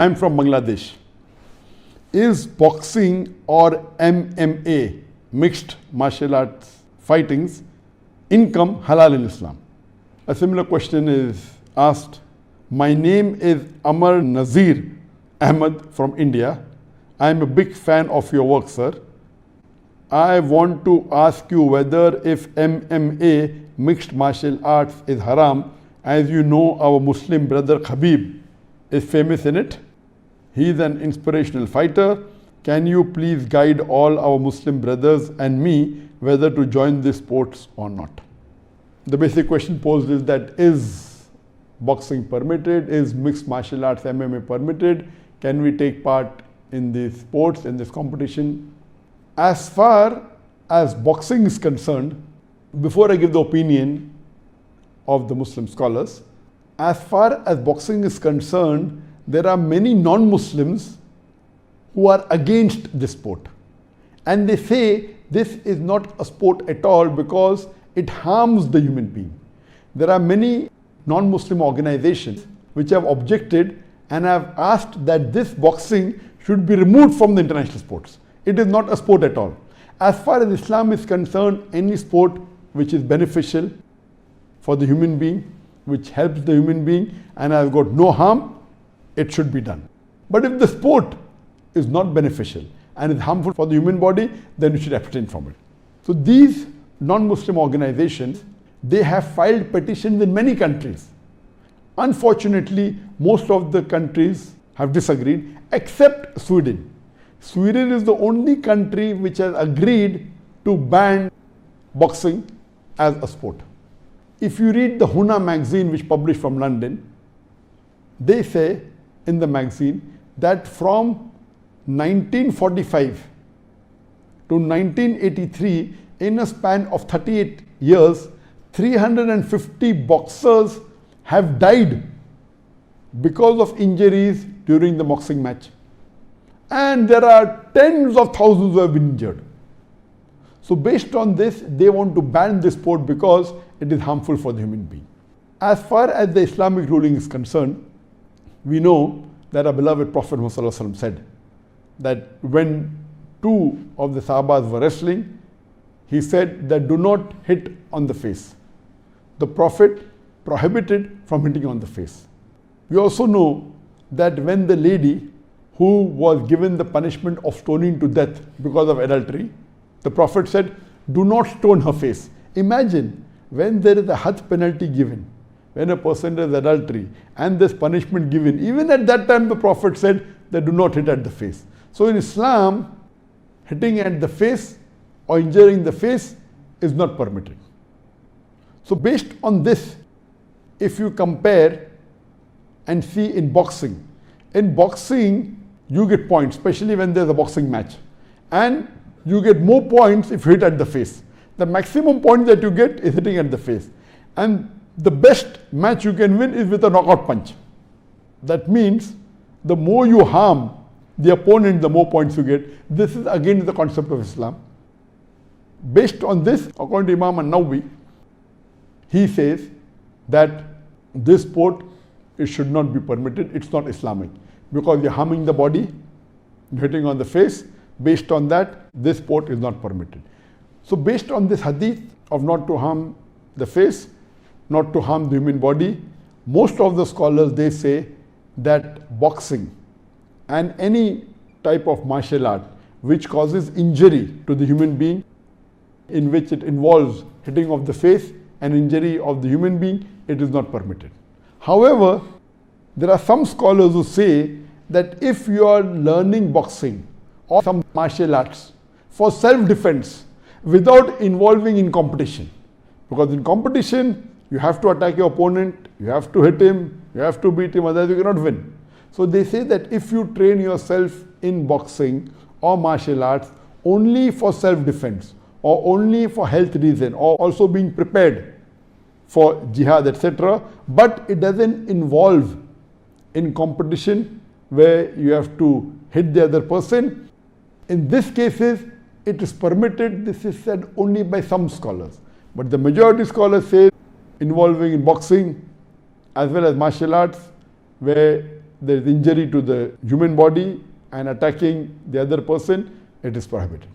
I'm from Bangladesh. Is boxing or MMA, mixed martial arts fightings, income halal in Islam? A similar question is asked. My name is Amar Nazir Ahmed from India. I am a big fan of your work, sir. I want to ask you whether if MMA, mixed martial arts, is haram. As you know, our Muslim brother Khabib is famous in it. He is an inspirational fighter. Can you please guide all our Muslim brothers and me whether to join these sports or not? The basic question posed is that is boxing permitted? Is mixed martial arts MMA permitted? Can we take part in these sports, in this competition? As far as boxing is concerned, before I give the opinion of the Muslim scholars, as far as boxing is concerned, there are many non-Muslims who are against this sport. And they say this is not a sport at all because it harms the human being. There are many non-Muslim organizations which have objected and have asked that this boxing should be removed from the international sports. It is not a sport at all. As far as Islam is concerned, any sport which is beneficial for the human being, which helps the human being and has got no harm, it should be done. But if the sport is not beneficial and is harmful for the human body, then you should abstain from it. So these non-Muslim organizations, they have filed petitions in many countries. Unfortunately, most of the countries have disagreed except Sweden. Sweden is the only country which has agreed to ban boxing as a sport. If you read the Huna magazine, which published from London, they say in the magazine that from 1945 to 1983, in a span of 38 years, 350 boxers have died because of injuries during the boxing match. And there are tens of thousands who have been injured. So based on this, they want to ban this sport because it is harmful for the human being. As far as the Islamic ruling is concerned, we know that our beloved Prophet Muhammad said that when two of the Sahabas were wrestling, he said that do not hit on the face. The Prophet prohibited from hitting on the face. We also know that when the lady who was given the punishment of stoning to death because of adultery, the Prophet said, do not stone her face. Imagine when there is a had penalty given, when a person does adultery and this punishment given, even at that time the Prophet said that do not hit at the face. So in Islam, hitting at the face or injuring the face is not permitted. So based on this, if you compare and see in boxing you get points, especially when there's a boxing match. And you get more points if you hit at the face. The maximum point that you get is hitting at the face. And the best match you can win is with a knockout punch. That means the more you harm the opponent, the more points you get. This is again the concept of Islam. Based on this, according to Imam An-Nawawi, he says that this sport, it should not be permitted. It's not Islamic. Because you're harming the body, you're hitting on the face. Based on that, this sport is not permitted. So based on this hadith of not to harm the face, not to harm the human body, most of the scholars, they say that boxing and any type of martial art which causes injury to the human being, in which it involves hitting of the face and injury of the human being, it is not permitted. However, there are some scholars who say that if you are learning boxing or some martial arts for self-defense without involving in competition, because in competition you have to attack your opponent, you have to hit him, you have to beat him, otherwise you cannot win. So they say that if you train yourself in boxing or martial arts only for self-defense or only for health reason or also being prepared for jihad, etc., but it doesn't involve in competition where you have to hit the other person, in these cases it is permitted. This is said only by some scholars, but the majority scholars say involving in boxing as well as martial arts where there is injury to the human body and attacking the other person, it is prohibited.